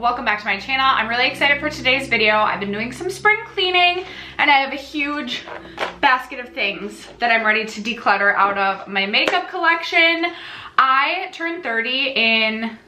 welcome back to my channel. I'm really excited for today's video. I've been doing some spring cleaning and I have a huge basket of things that I'm ready to declutter out of my makeup collection. I turned 30 in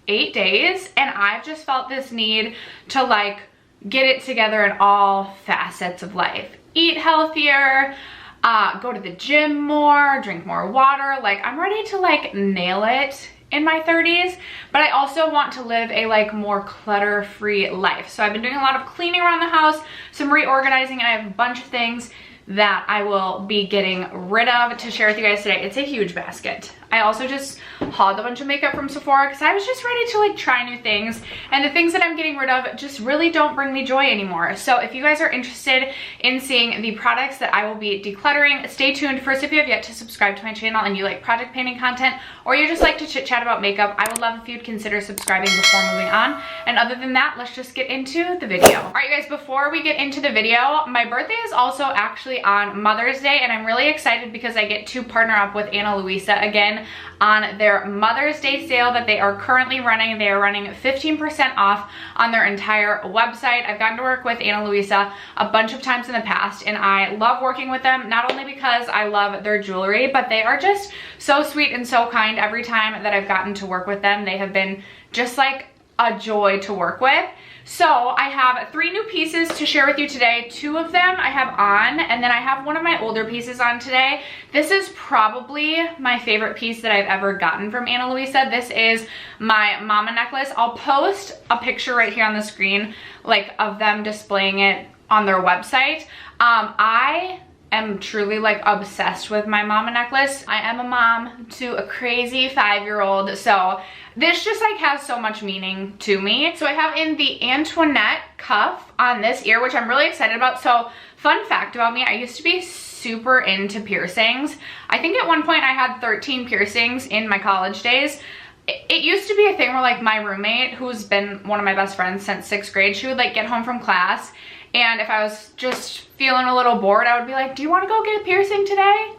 8 days and I've just felt this need to like get it together in all facets of life. Eat healthier, go to the gym more, drink more water. Like I'm ready to like nail it in my 30s, but I also want to live a like more clutter-free life. So I've been doing a lot of cleaning around the house, some reorganizing, and I have a bunch of things that I will be getting rid of to share with you guys today. It's a huge basket. I also just hauled a bunch of makeup from Sephora because I was just ready to like try new things, and the things that I'm getting rid of just really don't bring me joy anymore. So if you guys are interested in seeing the products that I will be decluttering, stay tuned. First, if you have yet to subscribe to my channel and you like project painting content, or you just like to chit chat about makeup, I would love if you'd consider subscribing before moving on. And other than that, let's just get into the video. All right, you guys, before we get into the video, my birthday is also actually on Mother's Day, and I'm really excited because I get to partner up with Ana Luisa again on their Mother's Day sale that they are currently running. They are running 15% off on their entire website. I've gotten to work with Ana Luisa a bunch of times in the past, and I love working with them, not only because I love their jewelry, but they are just so sweet and so kind. Every time that I've gotten to work with them, they have been just like a joy to work with. So I have 3 new pieces to share with you today. 2 of them I have on, and then I have one of my older pieces on today. This is probably my favorite piece that I've ever gotten from Ana Luisa. This is my mama necklace. I'll post a picture right here on the screen, like of them displaying it on their website. I am truly like obsessed with my mama necklace. I am a mom to a crazy 5-year-old, so this just like has so much meaning to me. So I have in the Antoinette cuff on this ear, which I'm really excited about. So fun fact about me, I used to be super into piercings. I think at one point I had 13 piercings in my college days. It used to be a thing where like my roommate, who's been one of my best friends since 6th grade, she would like get home from class, and if I was just feeling a little bored, I would be like, do you want to go get a piercing today?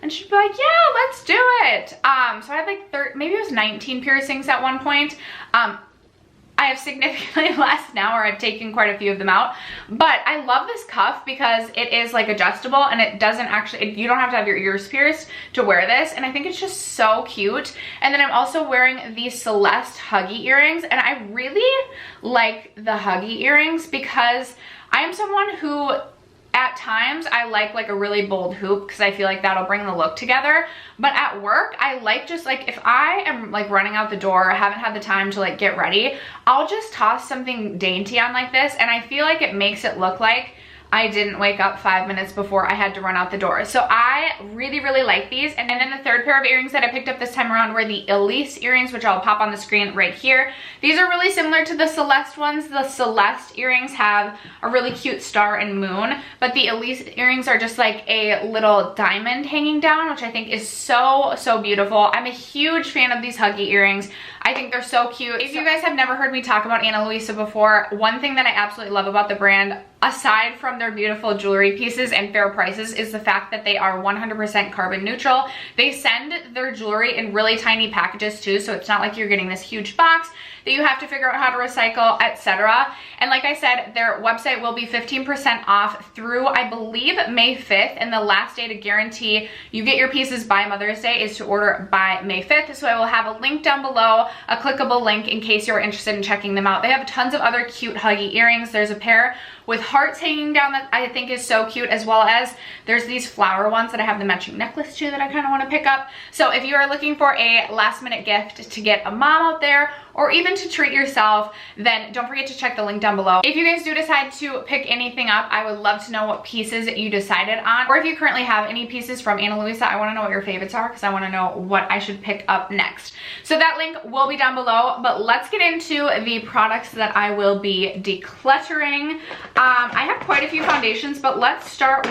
And she'd be like, yeah, let's do it. So I had like maybe it was 19 piercings at one point. I have significantly less now, or I've taken quite a few of them out. But I love this cuff because it is like adjustable, and it doesn't actually, you don't have to have your ears pierced to wear this. And I think it's just so cute. And then I'm also wearing these Celeste Huggy earrings, and I really like the Huggy earrings because I am someone who at times I like a really bold hoop because I feel like that'll bring the look together. But at work, I like just like if I am like running out the door, I haven't had the time to like get ready, I'll just toss something dainty on like this, and I feel like it makes it look like I didn't wake up 5 minutes before I had to run out the door. So I really, really like these. And then the third pair of earrings that I picked up this time around were the Elise earrings, which I'll pop on the screen right here. These are really similar to the Celeste ones. The Celeste earrings have a really cute star and moon, but the Elise earrings are just like a little diamond hanging down, which I think is so, so beautiful. I'm a huge fan of these Huggy earrings. I think they're so cute. If you guys have never heard me talk about Ana Luisa before, one thing that I absolutely love about the brand, aside from their beautiful jewelry pieces and fair prices, is the fact that they are 100% carbon neutral. They send their jewelry in really tiny packages too, so it's not like you're getting this huge box that you have to figure out how to recycle, etc. And like I said, their website will be 15% off through, I believe, May 5th, and the last day to guarantee you get your pieces by Mother's Day is to order by May 5th. So I will have a link down below, a clickable link in case you're interested in checking them out. They have tons of other cute Huggy earrings. There's a pair with hearts hanging down that I think is so cute, as well as there's these flower ones that I have the matching necklace to that I kind of want to pick up. So if you are looking for a last minute gift to get a mom out there, or even to treat yourself, then don't forget to check the link down below. If you guys do decide to pick anything up, I would love to know what pieces you decided on, or if you currently have any pieces from Ana Luisa, I want to know what your favorites are because I want to know what I should pick up next. So that link will be down below, but let's get into the products that I will be decluttering. I have quite a few foundations, but let's start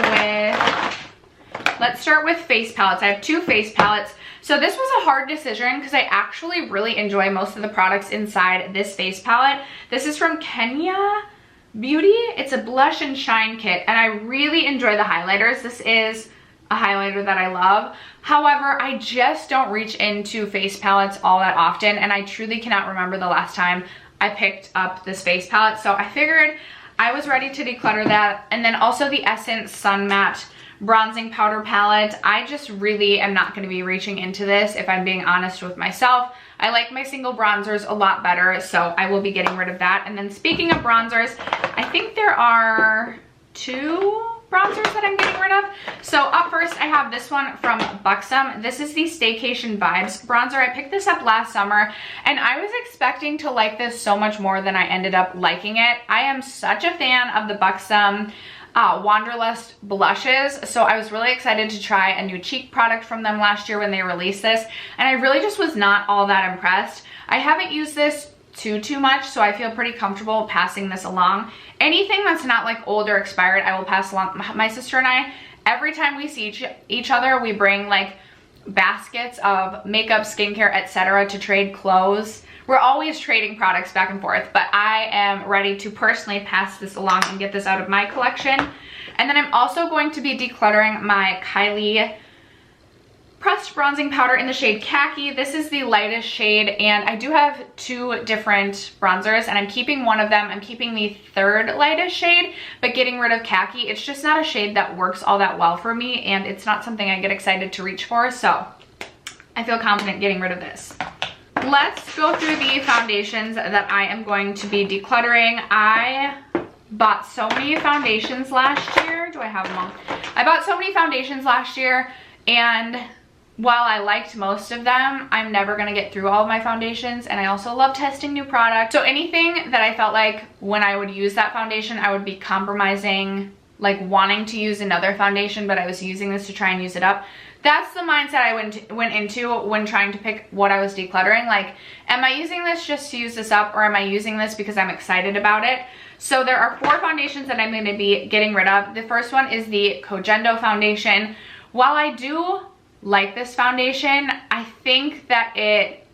with face palettes. I have 2 face palettes. So this was a hard decision because I actually really enjoy most of the products inside this face palette. This is from Kenya Beauty. It's a blush and shine kit, and I really enjoy the highlighters. This is a highlighter that I love. However, I just don't reach into face palettes all that often, and I truly cannot remember the last time I picked up this face palette. So I figured I was ready to declutter that. And then also the Essence Sun Matte Bronzing Powder Palette. I just really am not going to be reaching into this if I'm being honest with myself. I like my single bronzers a lot better, so I will be getting rid of that. And then speaking of bronzers, I think there are 2 bronzers that I'm getting rid of. So up first, I have this one from Buxom. This is the Staycation Vibes bronzer. I picked this up last summer, and I was expecting to like this so much more than I ended up liking it. I am such a fan of the Buxom Wanderlust blushes, so I was really excited to try a new cheek product from them last year when they released this, and I really just was not all that impressed. I haven't used this too much, so I feel pretty comfortable passing this along. Anything that's not like old or expired, I will pass along. My sister and I, every time we see each other, we bring like baskets of makeup, skincare, etc. to trade clothes. We're always trading products back and forth, but I am ready to personally pass this along and get this out of my collection. And then I'm also going to be decluttering my Kylie pressed bronzing powder in the shade Khaki. This is the lightest shade, and I do have 2 different bronzers, and I'm keeping one of them. I'm keeping the 3rd lightest shade, but getting rid of Khaki. It's just not a shade that works all that well for me, and it's not something I get excited to reach for, so I feel confident getting rid of this. Let's go through the foundations that I am going to be decluttering. I bought so many foundations last year. Do I have them all? I bought so many foundations last year, and while I liked most of them, I'm never going to get through all of my foundations, and I also love testing new products. So anything that I felt like when I would use that foundation, I would be compromising, like wanting to use another foundation, but I was using this to try and use it up. That's the mindset I went into when trying to pick what I was decluttering. Like, am I using this just to use this up, or am I using this because I'm excited about it? So there are 4 foundations that I'm going to be getting rid of. The first one is the Kojendo foundation. While I do like this foundation, I think that it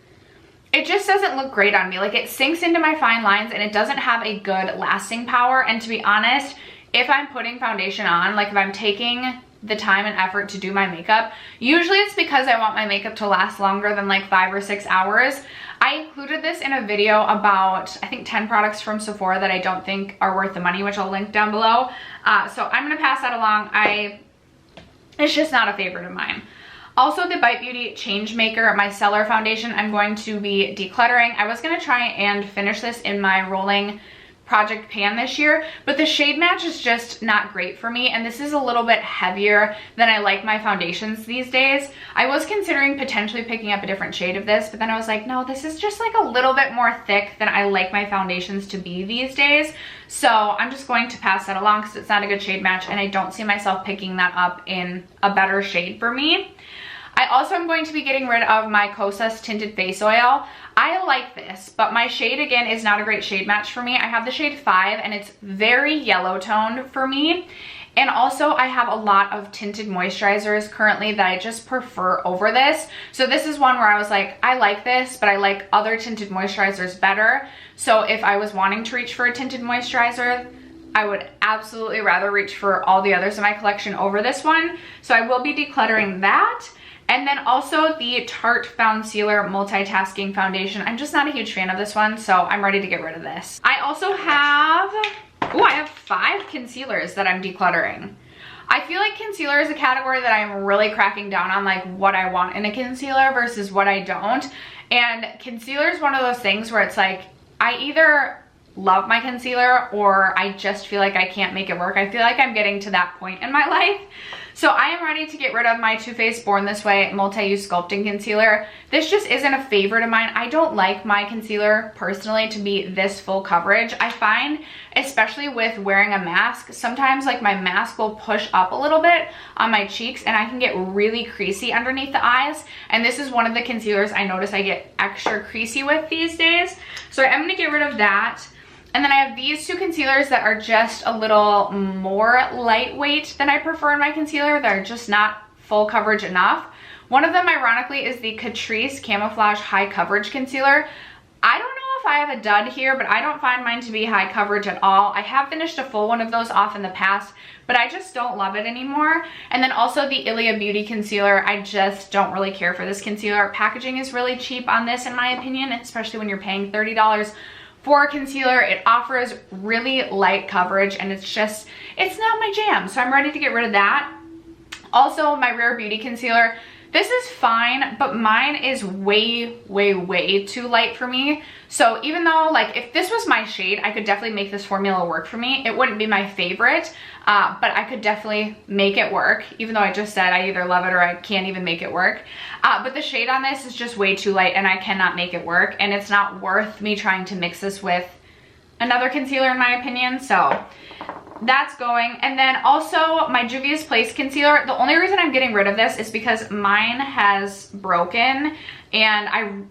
just doesn't look great on me. Like, it sinks into my fine lines, and it doesn't have a good lasting power. And to be honest, if I'm putting foundation on, like if I'm taking the time and effort to do my makeup, usually it's because I want my makeup to last longer than like 5 or 6 hours. I included this in a video about, I think, 10 products from Sephora that I don't think are worth the money, which I'll link down below. So I'm gonna pass that along. It's just not a favorite of mine. Also, the Bite Beauty Changemaker Micellar Foundation, I'm going to be decluttering. I was gonna try and finish this in my rolling project pan this year, but the shade match is just not great for me, and this is a little bit heavier than I like my foundations these days. I was considering potentially picking up a different shade of this, but then I was like, no, this is just like a little bit more thick than I like my foundations to be these days. So I'm just going to pass that along because it's not a good shade match, and I don't see myself picking that up in a better shade for me. I also am going to be getting rid of my Kosas Tinted Face Oil. I like this, but my shade, again, is not a great shade match for me. I have the shade 5, and it's very yellow toned for me. And also, I have a lot of tinted moisturizers currently that I just prefer over this. So this is one where I was like, I like this, but I like other tinted moisturizers better. So if I was wanting to reach for a tinted moisturizer, I would absolutely rather reach for all the others in my collection over this one. So I will be decluttering that. And then also the Tarte Found Sealer Multitasking Foundation. I'm just not a huge fan of this one, so I'm ready to get rid of this. I also have, I have 5 concealers that I'm decluttering. I feel like concealer is a category that I'm really cracking down on, like what I want in a concealer versus what I don't. And concealer is one of those things where it's like, I either love my concealer or I just feel like I can't make it work. I feel like I'm getting to that point in my life. So I am ready to get rid of my Too Faced Born This Way Multi-Use Sculpting Concealer. This just isn't a favorite of mine. I don't like my concealer personally to be this full coverage. I find, especially with wearing a mask, sometimes like my mask will push up a little bit on my cheeks and I can get really creasy underneath the eyes. And this is one of the concealers I notice I get extra creasy with these days. So I'm gonna get rid of that. And then I have these 2 concealers that are just a little more lightweight than I prefer in my concealer. They're just not full coverage enough. One of them, ironically, is the Catrice Camouflage High Coverage Concealer. I don't know if I have a dud here, but I don't find mine to be high coverage at all. I have finished a full one of those off in the past, but I just don't love it anymore. And then also the Ilia Beauty Concealer. I just don't really care for this concealer. Packaging is really cheap on this, in my opinion, especially when you're paying $30 for a concealer. It offers really light coverage and it's not my jam. So I'm ready to get rid of that. Also, my Rare Beauty concealer, this is fine, but mine is way, way, way too light for me. So even though, like, if this was my shade, I could definitely make this formula work for me. It wouldn't be my favorite, but I could definitely make it work, even though I just said I either love it or I can't even make it work. But the shade on this is just way too light and I cannot make it work, and it's not worth me trying to mix this with another concealer in my opinion. So that's going. And then also my Juvia's Place concealer, the only reason I'm getting rid of this is because mine has broken, and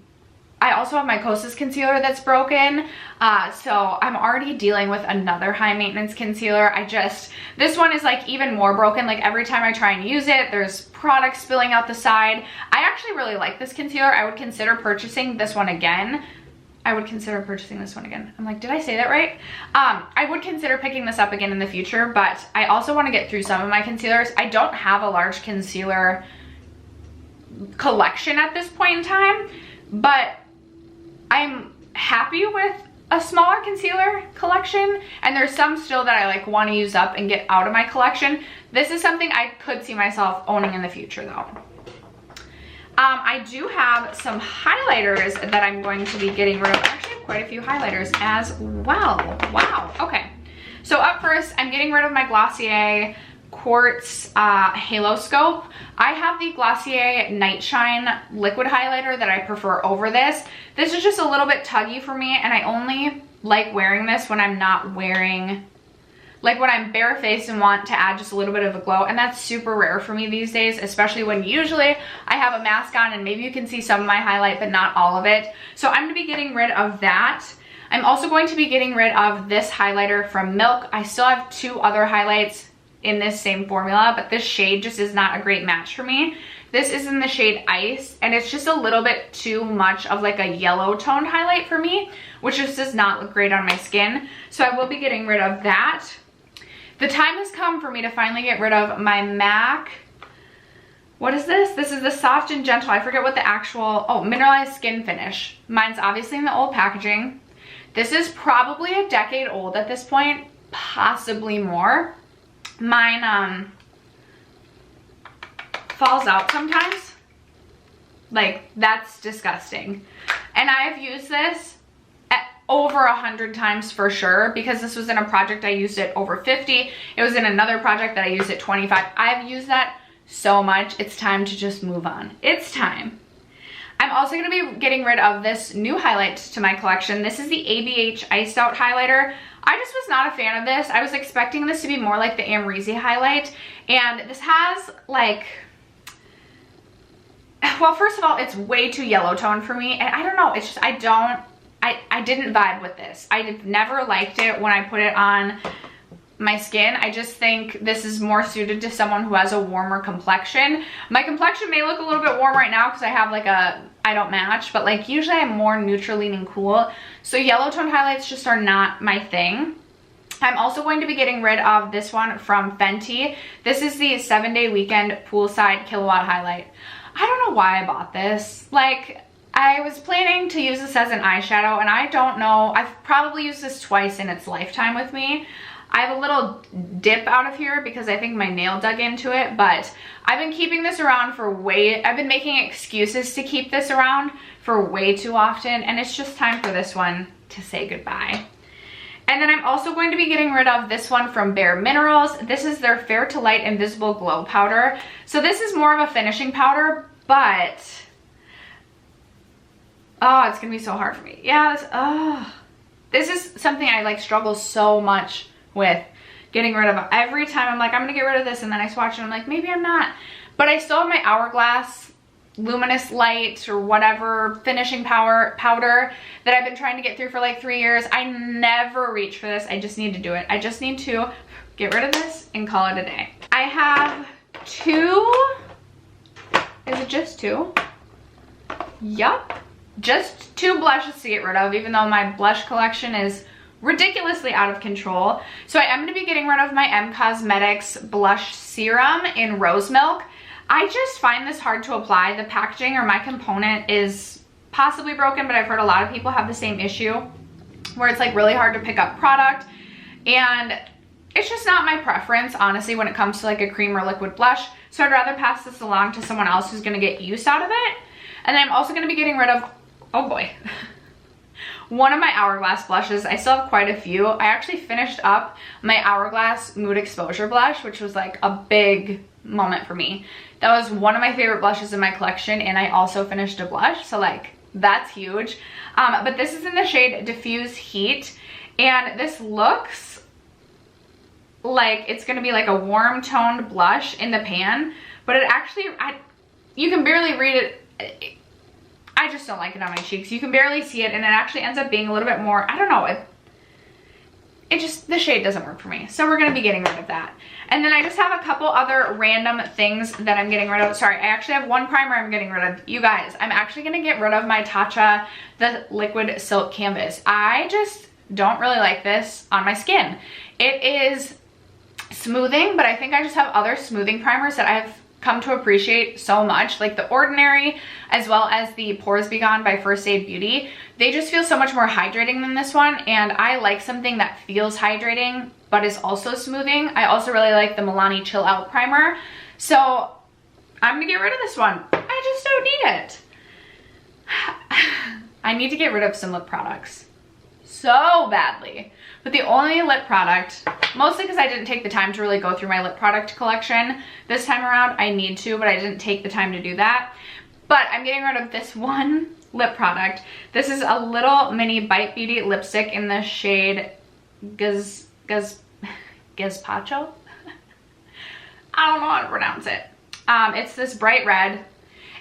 I also have my Kosas concealer that's broken, so I'm already dealing with another high maintenance concealer. This one is like even more broken. Like every time I try and use it, there's product spilling out the side. I actually really like this concealer. I would consider purchasing this one again. I'm like, did I say that right? I would consider picking this up again in the future, but I also want to get through some of my concealers. I don't have a large concealer collection at this point in time, but I'm happy with a smaller concealer collection, and there's some still that I like want to use up and get out of my collection. This is something I could see myself owning in the future though. I do have some highlighters that I'm going to be getting rid of. I actually have quite a few highlighters as well. Wow, okay. So up first, I'm getting rid of my Glossier Quartz Halo Scope. I have the Glossier Night Shine liquid highlighter that I prefer over this. This is just a little bit tuggy for me, and I only like wearing this when I'm not wearing, like when I'm barefaced and want to add just a little bit of a glow, and that's super rare for me these days, especially when usually I have a mask on and maybe you can see some of my highlight but not all of it. So I'm going to be getting rid of that. I'm also going to be getting rid of this highlighter from Milk. I still have two other highlights in this same formula, but this shade just is not a great match for me. This is in the shade Ice, and it's just a little bit too much of like a yellow toned highlight for me, which just does not look great on my skin. So I will be getting rid of that. The time has come for me to finally get rid of my MAC. What is this? This is the Soft and Gentle. I forget what the actual, Mineralized Skin Finish. Mine's obviously in the old packaging. This is probably a decade old at this point, possibly more. Mine falls out sometimes. Like, that's disgusting. And I have used this over 100 times for sure, because this was in a project I used it over 50. It was in another project that I used it 25. I've used that so much. It's time to just move on. It's time. I'm also going to be getting rid of this new highlight to my collection. This is the ABH Iced Out Highlighter. I just was not a fan of this. I was expecting this to be more like the Amrezy highlight, and this has like, well, first of all, it's way too yellow toned for me, and I don't know, it's just, I didn't vibe with this. I never liked it when I put it on my skin. I just think this is more suited to someone who has a warmer complexion. My complexion may look a little bit warm right now because I have like I don't match, but like usually I'm more neutral leaning cool. So yellow tone highlights just are not my thing. I'm also going to be getting rid of this one from Fenty. This is the 7-Day Weekend Poolside Kilowatt Highlight. I don't know why I bought this. Like, I was planning to use this as an eyeshadow, and I don't know, I've probably used this twice in its lifetime with me. I have a little dip out of here because I think my nail dug into it, but I've been keeping this around for I've been making excuses to keep this around for way too often, and it's just time for this one to say goodbye. And then I'm also going to be getting rid of this one from Bare Minerals. This is their Fair to Light Invisible Glow Powder. So this is more of a finishing powder, but oh, it's gonna be so hard for me. Yeah, this is something I like struggle so much with getting rid of. Every time I'm like, I'm gonna get rid of this, and then I swatch it and I'm like, maybe I'm not. But I still have my Hourglass Luminous Light or whatever finishing powder that I've been trying to get through for like 3 years. I never reach for this. I just need to do it. I just need to get rid of this and call it a day. I have two, is it just two? Yup. Just two blushes to get rid of, even though my blush collection is ridiculously out of control. So I am going to be getting rid of my M Cosmetics Blush Serum in Rose Milk. I just find this hard to apply. The packaging or my component is possibly broken, but I've heard a lot of people have the same issue. where it's like really hard to pick up product. And it's just not my preference, honestly, when it comes to like a cream or liquid blush. So I'd rather pass this along to someone else who's gonna get use out of it. And then I'm also gonna be getting rid of, oh boy, one of my Hourglass blushes. I still have quite a few. I actually finished up my Hourglass Mood Exposure blush, which was like a big moment for me. That was one of my favorite blushes in my collection, and I also finished a blush, so like that's huge. But this is in the shade Diffuse Heat, and this looks like it's gonna be like a warm toned blush in the pan, but it actually, you can barely read it. I just don't like it on my cheeks. You can barely see it, and it actually ends up being a little bit more, I don't know, it just, the shade doesn't work for me. So we're gonna be getting rid of that. And then I just have a couple other random things that I'm getting rid of. Sorry, I actually have one primer I'm getting rid of. You guys, I'm actually gonna get rid of my Tatcha, the Liquid Silk Canvas. I just don't really like this on my skin. It is smoothing, but I think I just have other smoothing primers that I've come to appreciate so much, like the Ordinary as well as the Pores Be Gone by First Aid Beauty. They just feel so much more hydrating than this one, and I like something that feels hydrating but is also smoothing. I also really like the Milani Chill Out Primer, so I'm gonna get rid of this one. I just don't need it. I need to get rid of some lip products so badly. But the only lip product, mostly because I didn't take the time to really go through my lip product collection this time around. I need to, but I didn't take the time to do that. But I'm getting rid of this one lip product. This is a little mini Bite Beauty lipstick in the shade Gazpacho. I don't know how to pronounce it. It's this bright red.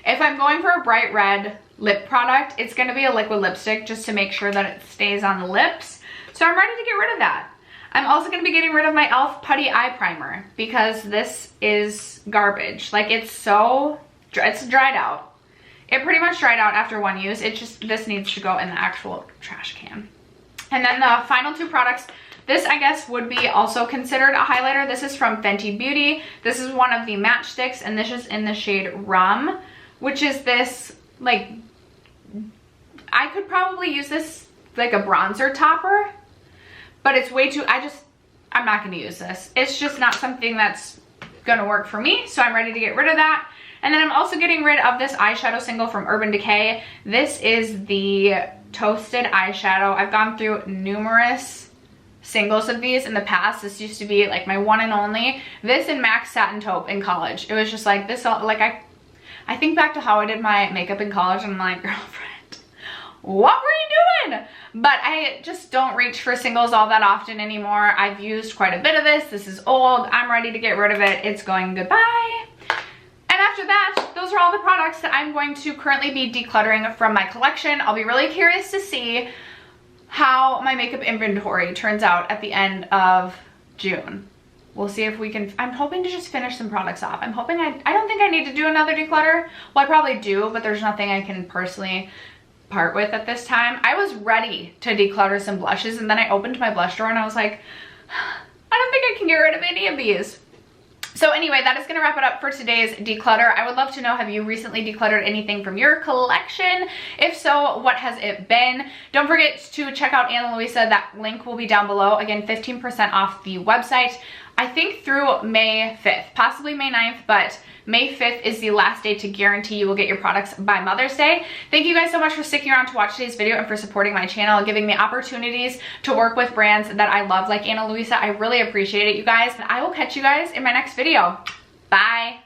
If I'm going for a bright red lip product, it's gonna be a liquid lipstick just to make sure that it stays on the lips. So I'm ready to get rid of that. I'm also gonna be getting rid of my e.l.f. Putty Eye Primer because this is garbage. Like, it's dried out. It pretty much dried out after one use. This needs to go in the actual trash can. And then the final two products, this I guess would be also considered a highlighter. This is from Fenty Beauty. This is one of the matchsticks, and this is in the shade Rum, which is this, like, I could probably use this like a bronzer topper, but it's way too, I'm not gonna use this. It's just not something that's gonna work for me, so I'm ready to get rid of that. And then I'm also getting rid of this eyeshadow single from Urban Decay. This is the Toasted Eyeshadow. I've gone through numerous singles of these in the past. This used to be like my one and only. This and MAC Satin Taupe in college. It was just like this, like I think back to how I did my makeup in college, and I'm like, girlfriend, what were you doing? But I just don't reach for singles all that often anymore. I've used quite a bit of this. This is old. I'm ready to get rid of it. It's going goodbye. And after that, those are all the products that I'm going to currently be decluttering from my collection. I'll be really curious to see how my makeup inventory turns out at the end of June. We'll see if we can, I'm hoping to just finish some products off. I'm hoping I don't think I need to do another declutter. Well, I probably do, but there's nothing I can personally part with at this time. I was ready to declutter some blushes, and then I opened my blush drawer and I was like, I don't think I can get rid of any of these. So anyway, that is gonna wrap it up for today's declutter. I would love to know, have you recently decluttered anything from your collection? If so, what has it been? Don't forget to check out Ana Luisa. That link will be down below. Again, 15% off the website. I think through May 5th, possibly May 9th, but May 5th is the last day to guarantee you will get your products by Mother's Day. Thank you guys so much for sticking around to watch today's video and for supporting my channel and giving me opportunities to work with brands that I love, like Ana Luisa. I really appreciate it, you guys. And I will catch you guys in my next video. Bye.